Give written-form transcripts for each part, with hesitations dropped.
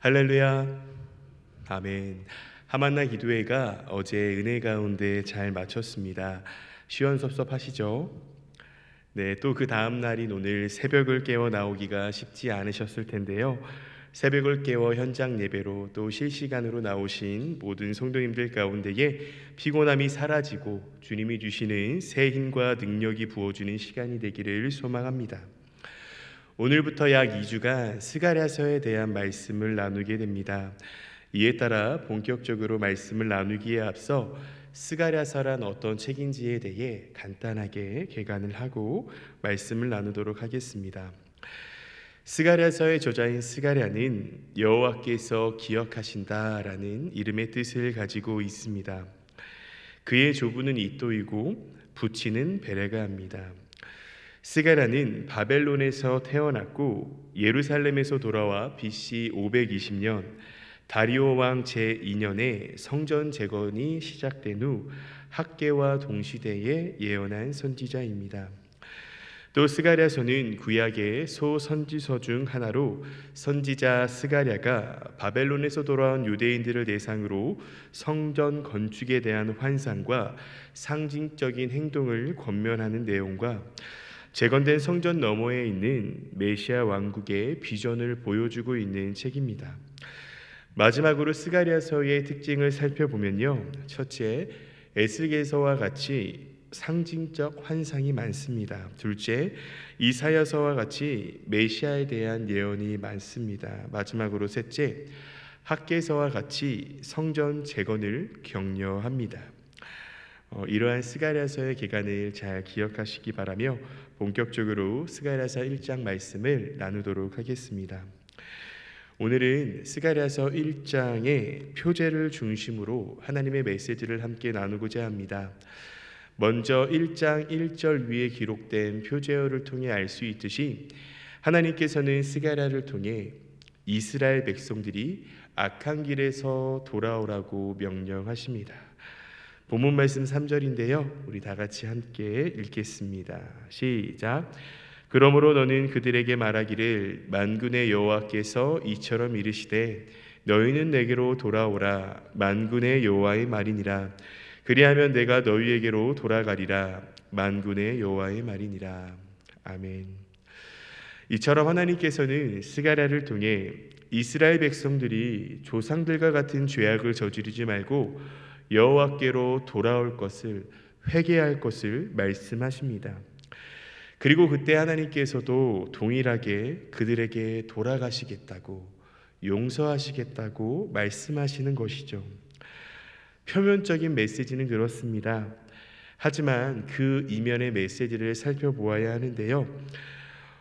할렐루야. 아멘. 하만나 기도회가 어제 은혜 가운데 잘 마쳤습니다. 시원섭섭하시죠? 네, 또 그 다음 날인 오늘 새벽을 깨워 나오기가 쉽지 않으셨을 텐데요. 새벽을 깨워 현장 예배로 또 실시간으로 나오신 모든 성도님들 가운데에 피곤함이 사라지고 주님이 주시는 새 힘과 능력이 부어주는 시간이 되기를 소망합니다. 오늘부터 약 2주간 스가랴서에 대한 말씀을 나누게 됩니다. 이에 따라 본격적으로 말씀을 나누기에 앞서 스가랴서란 어떤 책인지에 대해 간단하게 개관을 하고 말씀을 나누도록 하겠습니다. 스가랴서의 저자인 스가랴는 여호와께서 기억하신다라는 이름의 뜻을 가지고 있습니다. 그의 조부는 이또이고 부친은 베레가입니다. 스가랴는 바벨론에서 태어났고 예루살렘에서 돌아와 BC 520년 다리오 왕 제2년에 성전 재건이 시작된 후 학개와 동시대에 예언한 선지자입니다. 또 스가랴서는 구약의 소선지서 중 하나로 선지자 스가랴가 바벨론에서 돌아온 유대인들을 대상으로 성전 건축에 대한 환상과 상징적인 행동을 권면하는 내용과 재건된 성전 너머에 있는 메시아 왕국의 비전을 보여주고 있는 책입니다. 마지막으로 스가랴서의 특징을 살펴보면요, 첫째, 에스겔서와 같이 상징적 환상이 많습니다. 둘째, 이사야서와 같이 메시아에 대한 예언이 많습니다. 마지막으로 셋째, 학개서와 같이 성전 재건을 격려합니다. 이러한 스가랴서의 기간을 잘 기억하시기 바라며 본격적으로 스가랴서 1장 말씀을 나누도록 하겠습니다. 오늘은 스가랴서 1장의 표제를 중심으로 하나님의 메시지를 함께 나누고자 합니다. 먼저 1장 1절 위에 기록된 표제어를 통해 알 수 있듯이 하나님께서는 스가랴를 통해 이스라엘 백성들이 악한 길에서 돌아오라고 명령하십니다. 본문 말씀 3절인데요. 우리 다 같이 함께 읽겠습니다. 시작. 그러므로 너는 그들에게 말하기를 만군의 여호와께서 이처럼 이르시되 너희는 내게로 돌아오라. 만군의 여호와의 말이니라. 그리하면 내가 너희에게로 돌아가리라. 만군의 여호와의 말이니라. 아멘. 이처럼 하나님께서는 스가랴를 통해 이스라엘 백성들이 조상들과 같은 죄악을 저지르지 말고 여호와께로 돌아올 것을, 회개할 것을 말씀하십니다. 그리고 그때 하나님께서도 동일하게 그들에게 돌아가시겠다고, 용서하시겠다고 말씀하시는 것이죠. 표면적인 메시지는 그렇습니다. 하지만 그 이면의 메시지를 살펴보아야 하는데요,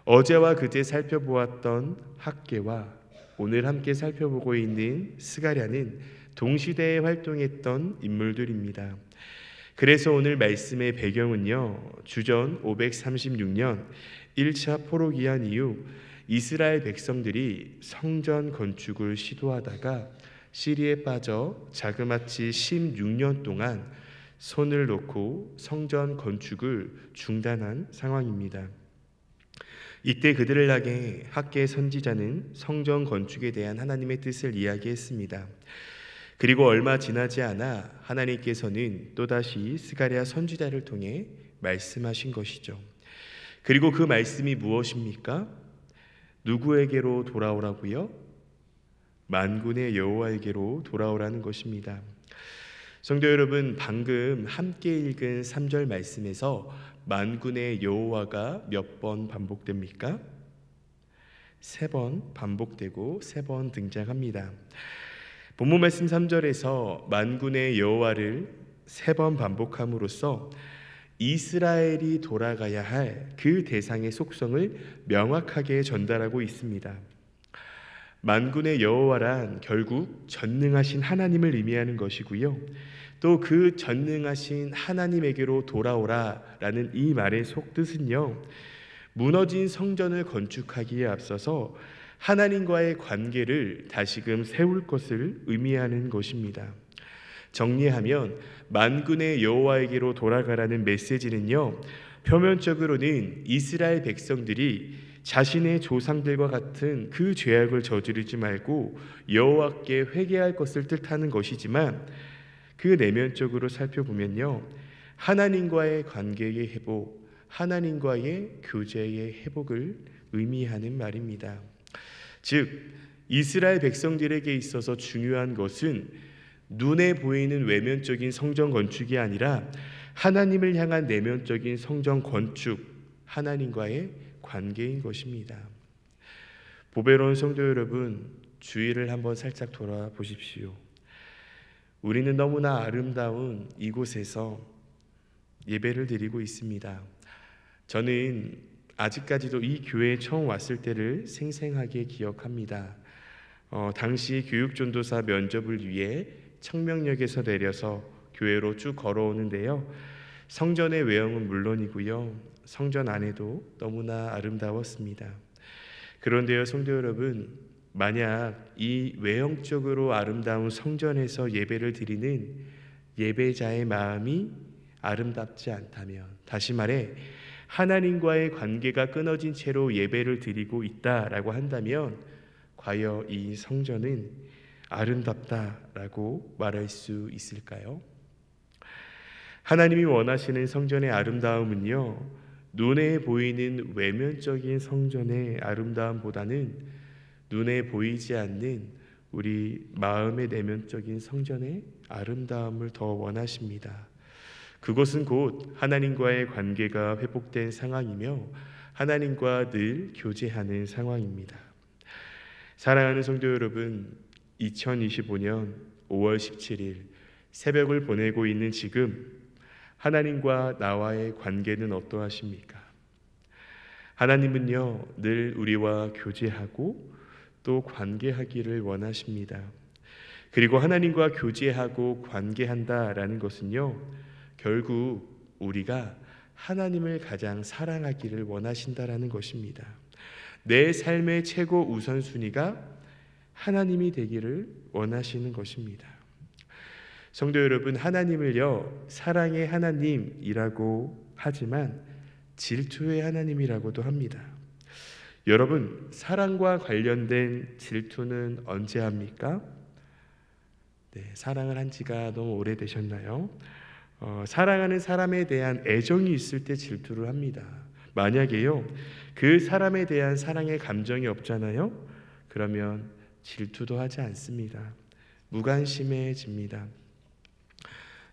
어제와 그제 살펴보았던 학개와 오늘 함께 살펴보고 있는 스가랴는 동시대에 활동했던 인물들입니다. 그래서 오늘 말씀의 배경은요, 주전 536년 1차 포로기한 이후 이스라엘 백성들이 성전 건축을 시도하다가 시리에 빠져 자그마치 16년 동안 손을 놓고 성전 건축을 중단한 상황입니다. 이때 그들을 향해 학개 선지자는 성전 건축에 대한 하나님의 뜻을 이야기했습니다. 그리고 얼마 지나지 않아 하나님께서는 또다시 스가랴 선지자를 통해 말씀하신 것이죠. 그리고 그 말씀이 무엇입니까? 누구에게로 돌아오라고요? 만군의 여호와에게로 돌아오라는 것입니다. 성도 여러분, 방금 함께 읽은 3절 말씀에서 만군의 여호와가 몇 번 반복됩니까? 3번 반복되고 3번 등장합니다. 본문 말씀 3절에서 만군의 여호와를 3번 반복함으로써 이스라엘이 돌아가야 할 그 대상의 속성을 명확하게 전달하고 있습니다. 만군의 여호와란 결국 전능하신 하나님을 의미하는 것이고요, 또 그 전능하신 하나님에게로 돌아오라라는 이 말의 속뜻은요, 무너진 성전을 건축하기에 앞서서 하나님과의 관계를 다시금 세울 것을 의미하는 것입니다. 정리하면 만군의 여호와에게로 돌아가라는 메시지는요, 표면적으로는 이스라엘 백성들이 자신의 조상들과 같은 그 죄악을 저지르지 말고 여호와께 회개할 것을 뜻하는 것이지만 그 내면적으로 살펴보면요, 하나님과의 관계의 회복, 하나님과의 교제의 회복을 의미하는 말입니다. 즉 이스라엘 백성들에게 있어서 중요한 것은 눈에 보이는 외면적인 성전 건축이 아니라 하나님을 향한 내면적인 성전 건축, 하나님과의 관계인 것입니다. 보배로운 성도 여러분, 주위를 한번 살짝 돌아보십시오. 우리는 너무나 아름다운 이곳에서 예배를 드리고 있습니다. 저는 아직까지도 이 교회에 처음 왔을 때를 생생하게 기억합니다. 당시 교육전도사 면접을 위해 청명역에서 내려서 교회로 쭉 걸어오는데요, 성전의 외형은 물론이고요, 성전 안에도 너무나 아름다웠습니다. 그런데요, 성도 여러분, 만약 이 외형적으로 아름다운 성전에서 예배를 드리는 예배자의 마음이 아름답지 않다면, 다시 말해 하나님과의 관계가 끊어진 채로 예배를 드리고 있다라고 한다면 과연 이 성전은 아름답다라고 말할 수 있을까요? 하나님이 원하시는 성전의 아름다움은요, 눈에 보이는 외면적인 성전의 아름다움보다는 눈에 보이지 않는 우리 마음의 내면적인 성전의 아름다움을 더 원하십니다. 그것은 곧 하나님과의 관계가 회복된 상황이며 하나님과 늘 교제하는 상황입니다. 사랑하는 성도 여러분, 2025년 5월 17일 새벽을 보내고 있는 지금 하나님과 나와의 관계는 어떠하십니까? 하나님은요, 늘 우리와 교제하고 또 관계하기를 원하십니다. 그리고 하나님과 교제하고 관계한다라는 것은요, 결국 우리가 하나님을 가장 사랑하기를 원하신다라는 것입니다. 내 삶의 최고 우선순위가 하나님이 되기를 원하시는 것입니다. 성도 여러분, 하나님을요, 사랑의 하나님이라고 하지만 질투의 하나님이라고도 합니다. 여러분, 사랑과 관련된 질투는 언제 합니까? 사랑을 한 지가 너무 오래되셨나요? 사랑하는 사람에 대한 애정이 있을 때 질투를 합니다. 만약에요, 그 사람에 대한 사랑의 감정이 없잖아요? 그러면 질투도 하지 않습니다. 무관심해집니다.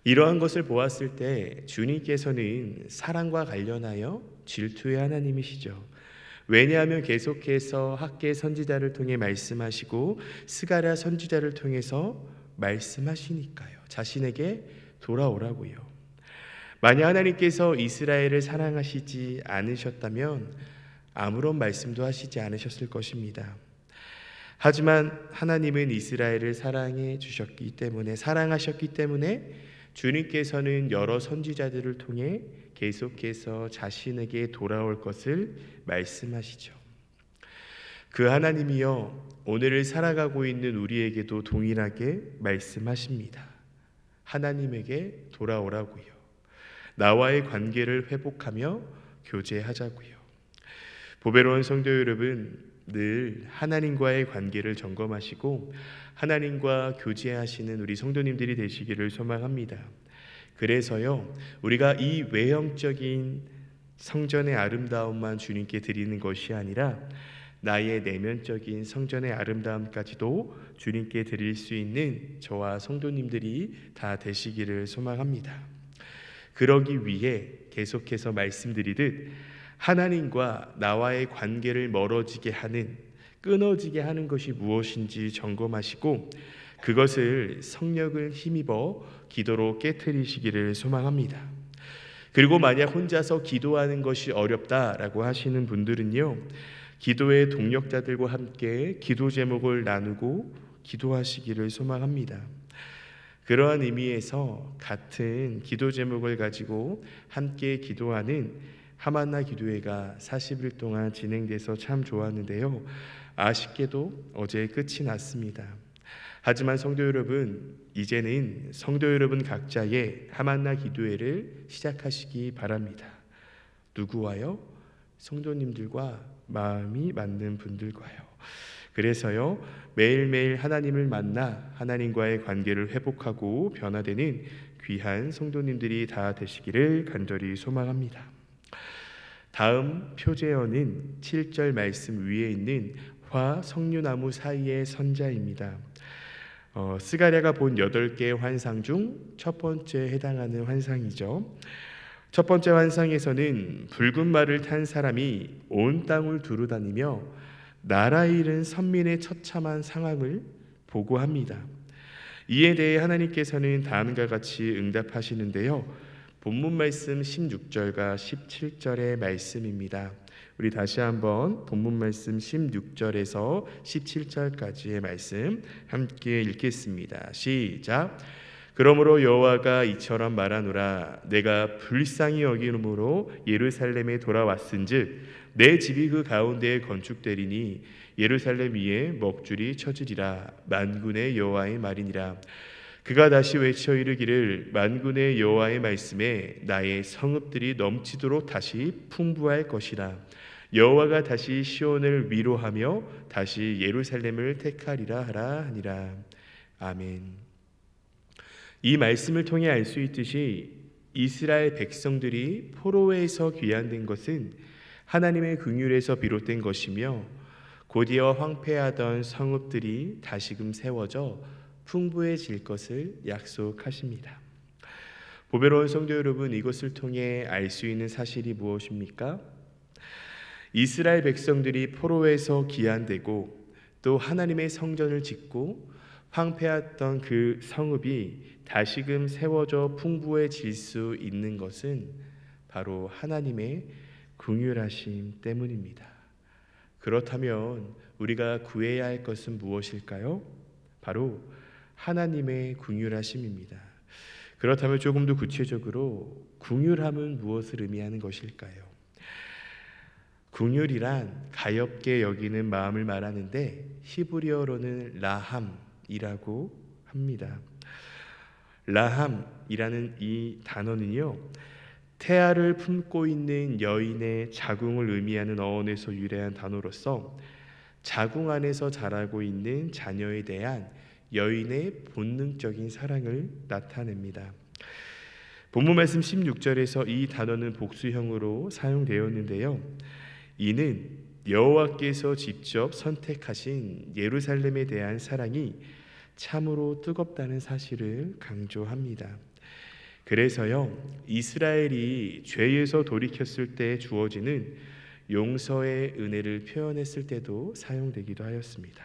이러한 것을 보았을 때 주님께서는 사랑과 관련하여 질투의 하나님이시죠. 왜냐하면 계속해서 학개 선지자를 통해 말씀하시고 스가랴 선지자를 통해서 말씀하시니까요. 자신에게 돌아오라고요. 만약 하나님께서 이스라엘을 사랑하시지 않으셨다면 아무런 말씀도 하시지 않으셨을 것입니다. 하지만 하나님은 이스라엘을 사랑하셨기 때문에 주님께서는 여러 선지자들을 통해 계속해서 자신에게 돌아올 것을 말씀하시죠. 그 하나님이요, 오늘을 살아가고 있는 우리에게도 동일하게 말씀하십니다. 하나님에게 돌아오라고요. 나와의 관계를 회복하며 교제하자고요. 보배로운 성도 여러분, 늘 하나님과의 관계를 점검하시고 하나님과 교제하시는 우리 성도님들이 되시기를 소망합니다. 그래서요, 우리가 이 외형적인 성전의 아름다움만 주님께 드리는 것이 아니라 나의 내면적인 성전의 아름다움까지도 주님께 드릴 수 있는 저와 성도님들이 다 되시기를 소망합니다. 그러기 위해 계속해서 말씀드리듯 하나님과 나와의 관계를 멀어지게 하는, 끊어지게 하는 것이 무엇인지 점검하시고 그것을 성령을 힘입어 기도로 깨트리시기를 소망합니다. 그리고 만약 혼자서 기도하는 것이 어렵다라고 하시는 분들은요, 기도의 동력자들과 함께 기도 제목을 나누고 기도하시기를 소망합니다. 그러한 의미에서 같은 기도 제목을 가지고 함께 기도하는 하만나 기도회가 40일 동안 진행돼서 참 좋았는데요, 아쉽게도 어제 끝이 났습니다. 하지만 성도 여러분, 이제는 성도 여러분 각자의 하만나 기도회를 시작하시기 바랍니다. 누구와요? 성도님들과 마음이 맞는 분들과요. 그래서요, 매일매일 하나님을 만나 하나님과의 관계를 회복하고 변화되는 귀한 성도님들이 다 되시기를 간절히 소망합니다. 다음 표제어는 7절 말씀 위에 있는 화 석류나무 사이의 선자입니다. 스가랴가 본 8개의 환상 중 첫 번째에 해당하는 환상이죠. 첫 번째 환상에서는 붉은 말을 탄 사람이 온 땅을 두루다니며 나라에 이른 선민의 처참한 상황을 보고합니다. 이에 대해 하나님께서는 다음과 같이 응답하시는데요. 본문 말씀 16절과 17절의 말씀입니다. 우리 다시 한번 본문 말씀 16절에서 17절까지의 말씀 함께 읽겠습니다. 시작. 그러므로 여호와가 이처럼 말하노라. 내가 불쌍히 여기므로 예루살렘에 돌아왔은즉 내 집이 그 가운데에 건축되리니 예루살렘 위에 먹줄이 쳐지리라. 만군의 여호와의 말이니라. 그가 다시 외쳐 이르기를 만군의 여호와의 말씀에 나의 성읍들이 넘치도록 다시 풍부할 것이라. 여호와가 다시 시온을 위로하며 다시 예루살렘을 택하리라 하라 하니라. 아멘. 이 말씀을 통해 알 수 있듯이 이스라엘 백성들이 포로에서 귀환된 것은 하나님의 긍휼에서 비롯된 것이며 곧이어 황폐하던 성읍들이 다시금 세워져 풍부해질 것을 약속하십니다. 보배로운 성도 여러분, 이것을 통해 알 수 있는 사실이 무엇입니까? 이스라엘 백성들이 포로에서 귀환되고 또 하나님의 성전을 짓고 황폐했던 그 성읍이 다시금 세워져 풍부해질 수 있는 것은 바로 하나님의 긍휼하심 때문입니다. 그렇다면 우리가 구해야 할 것은 무엇일까요? 바로 하나님의 긍휼하심입니다. 그렇다면 조금 더 구체적으로 긍휼함은 무엇을 의미하는 것일까요? 긍휼이란 가엾게 여기는 마음을 말하는데 히브리어로는 라함이라고 합니다. 라함이라는 이 단어는요, 태아를 품고 있는 여인의 자궁을 의미하는 어원에서 유래한 단어로서 자궁 안에서 자라고 있는 자녀에 대한 여인의 본능적인 사랑을 나타냅니다. 본문 말씀 16절에서 이 단어는 복수형으로 사용되었는데요. 이는 여호와께서 직접 선택하신 예루살렘에 대한 사랑이 참으로 뜨겁다는 사실을 강조합니다. 그래서요, 이스라엘이 죄에서 돌이켰을 때 주어지는 용서의 은혜를 표현했을 때도 사용되기도 하였습니다.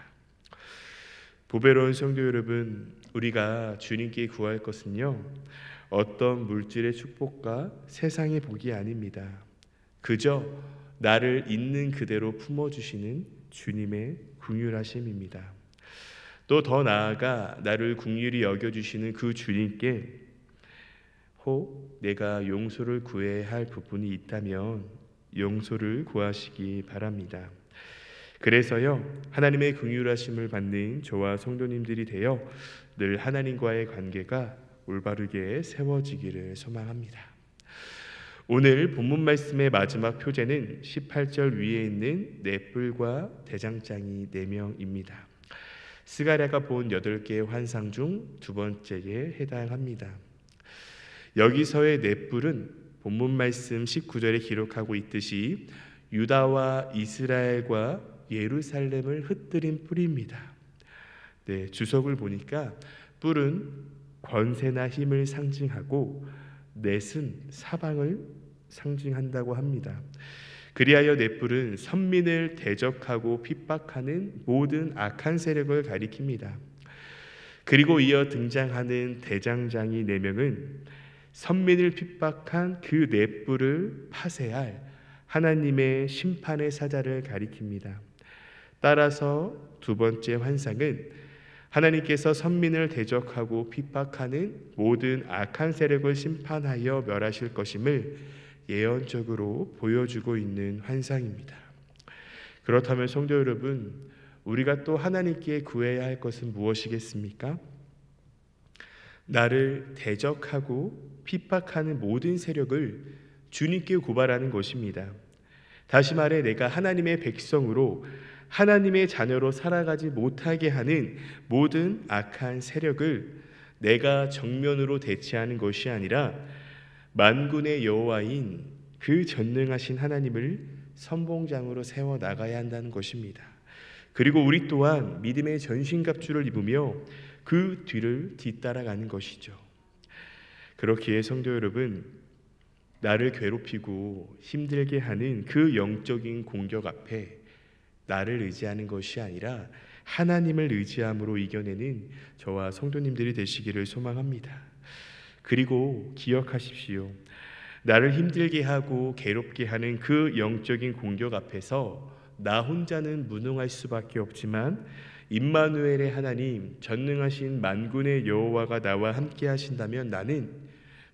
보배로운 성도 여러분, 우리가 주님께 구할 것은요, 어떤 물질의 축복과 세상의 복이 아닙니다. 그저 나를 있는 그대로 품어주시는 주님의 긍휼하심입니다. 또 더 나아가 나를 긍휼히 여겨주시는 그 주님께 혹 내가 용서를 구해야 할 부분이 있다면 용서를 구하시기 바랍니다. 그래서요, 하나님의 긍휼하심을 받는 저와 성도님들이 되어 늘 하나님과의 관계가 올바르게 세워지기를 소망합니다. 오늘 본문 말씀의 마지막 표제는 18절 위에 있는 넷불과 대장장이 4명입니다. 스가랴가 본 8개의 환상 중 두 번째에 해당합니다. 여기서의 넷불은 본문 말씀 19절에 기록하고 있듯이 유다와 이스라엘과 예루살렘을 흩뜨린 뿔입니다. 네, 주석을 보니까 뿔은 권세나 힘을 상징하고 넷은 사방을 상징한다고 합니다. 그리하여 넷불은 선민을 대적하고 핍박하는 모든 악한 세력을 가리킵니다. 그리고 이어 등장하는 대장장이 4명은 선민을 핍박한 그 넷불을 파쇄할 하나님의 심판의 사자를 가리킵니다. 따라서 두 번째 환상은 하나님께서 선민을 대적하고 핍박하는 모든 악한 세력을 심판하여 멸하실 것임을 예언적으로 보여주고 있는 환상입니다. 그렇다면 성도 여러분, 우리가 또 하나님께 구해야 할 것은 무엇이겠습니까? 나를 대적하고 핍박하는 모든 세력을 주님께 고발하는 것입니다. 다시 말해 내가 하나님의 백성으로 하나님의 자녀로 살아가지 못하게 하는 모든 악한 세력을 내가 정면으로 대치하는 것이 아니라 만군의 여호와인 그 전능하신 하나님을 선봉장으로 세워 나가야 한다는 것입니다. 그리고 우리 또한 믿음의 전신갑주를 입으며 그 뒤를 뒤따라가는 것이죠. 그렇기에 성도 여러분, 나를 괴롭히고 힘들게 하는 그 영적인 공격 앞에 나를 의지하는 것이 아니라 하나님을 의지함으로 이겨내는 저와 성도님들이 되시기를 소망합니다. 그리고 기억하십시오. 나를 힘들게 하고 괴롭게 하는 그 영적인 공격 앞에서 나 혼자는 무능할 수밖에 없지만 임마누엘의 하나님, 전능하신 만군의 여호와가 나와 함께 하신다면 나는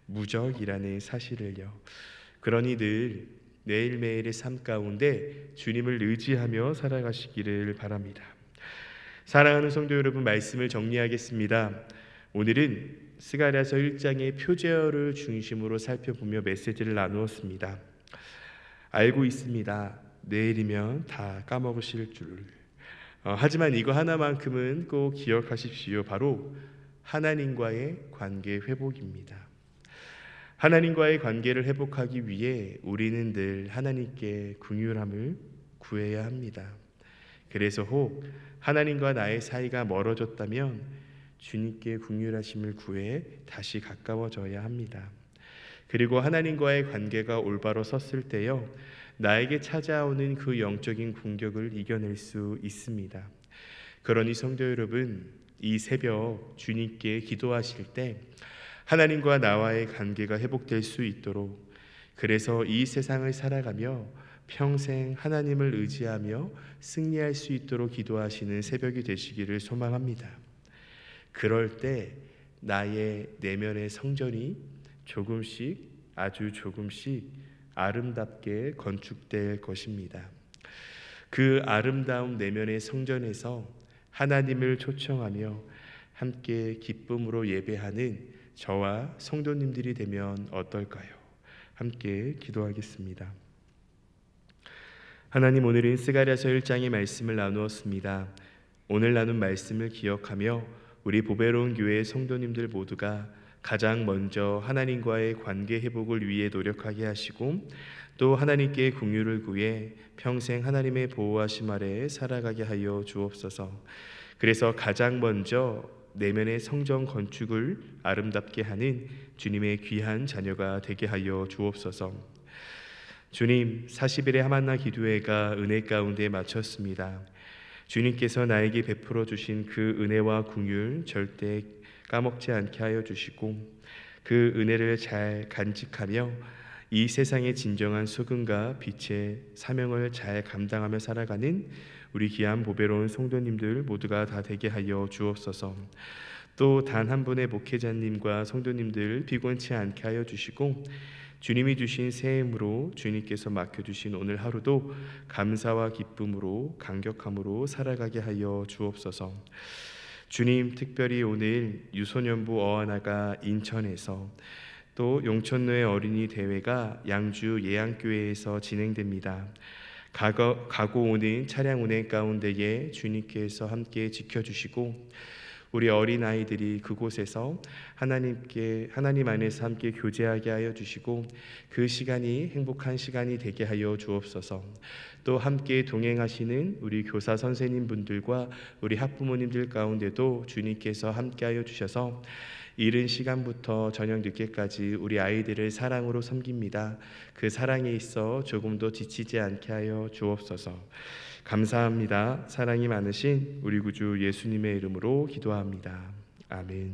무적이라는 사실을요. 그러니 늘 매일매일의 삶 가운데 주님을 의지하며 살아가시기를 바랍니다. 사랑하는 성도 여러분, 말씀을 정리하겠습니다. 오늘은 스가랴서 1장의 표제어를 중심으로 살펴보며 메시지를 나누었습니다. 알고 있습니다. 내일이면 다 까먹으실 줄. 하지만 이거 하나만큼은 꼭 기억하십시오. 바로 하나님과의 관계 회복입니다. 하나님과의 관계를 회복하기 위해 우리는 늘 하나님께 긍휼함을 구해야 합니다. 그래서 혹 하나님과 나의 사이가 멀어졌다면 주님께 긍휼하심을 구해 다시 가까워져야 합니다. 그리고 하나님과의 관계가 올바로 섰을 때요, 나에게 찾아오는 그 영적인 공격을 이겨낼 수 있습니다. 그러니 성도 여러분, 이 새벽 주님께 기도하실 때 하나님과 나와의 관계가 회복될 수 있도록, 그래서 이 세상을 살아가며 평생 하나님을 의지하며 승리할 수 있도록 기도하시는 새벽이 되시기를 소망합니다. 그럴 때 나의 내면의 성전이 조금씩, 아주 조금씩 아름답게 건축될 것입니다. 그 아름다운 내면의 성전에서 하나님을 초청하며 함께 기쁨으로 예배하는 저와 성도님들이 되면 어떨까요? 함께 기도하겠습니다. 하나님, 오늘은 스가랴서 1장의 말씀을 나누었습니다. 오늘 나눈 말씀을 기억하며 우리 보배로운 교회의 성도님들 모두가 가장 먼저 하나님과의 관계 회복을 위해 노력하게 하시고, 또 하나님께 긍휼을 구해 평생 하나님의 보호하심 아래 살아가게 하여 주옵소서. 그래서 가장 먼저 내면의 성전 건축을 아름답게 하는 주님의 귀한 자녀가 되게 하여 주옵소서. 주님, 40일의 하만나 기도회가 은혜 가운데 마쳤습니다. 주님께서 나에게 베풀어 주신 그 은혜와 긍휼 절대 까먹지 않게 하여 주시고, 그 은혜를 잘 간직하며 이 세상의 진정한 소금과 빛의 사명을 잘 감당하며 살아가는 우리 귀한 보배로운 성도님들 모두가 다 되게 하여 주옵소서. 또 단 한 분의 목회자님과 성도님들 피곤치 않게 하여 주시고, 주님이 주신 새 힘으로 주님께서 맡겨주신 오늘 하루도 감사와 기쁨으로 감격함으로 살아가게 하여 주옵소서. 주님, 특별히 오늘 유소년부 어하나가 인천에서, 또 용천로의 어린이 대회가 양주 예양교회에서 진행됩니다. 가고 오는 차량 운행 가운데에 주님께서 함께 지켜주시고, 우리 어린아이들이 그곳에서 하나님 안에서 함께 교제하게 하여 주시고, 그 시간이 행복한 시간이 되게 하여 주옵소서. 또 함께 동행하시는 우리 교사 선생님분들과 우리 학부모님들 가운데도 주님께서 함께 하여 주셔서 이른 시간부터 저녁 늦게까지 우리 아이들을 사랑으로 섬깁니다. 그 사랑에 있어 조금도 지치지 않게 하여 주옵소서. 감사합니다. 사랑이 많으신 우리 구주 예수님의 이름으로 기도합니다. 아멘.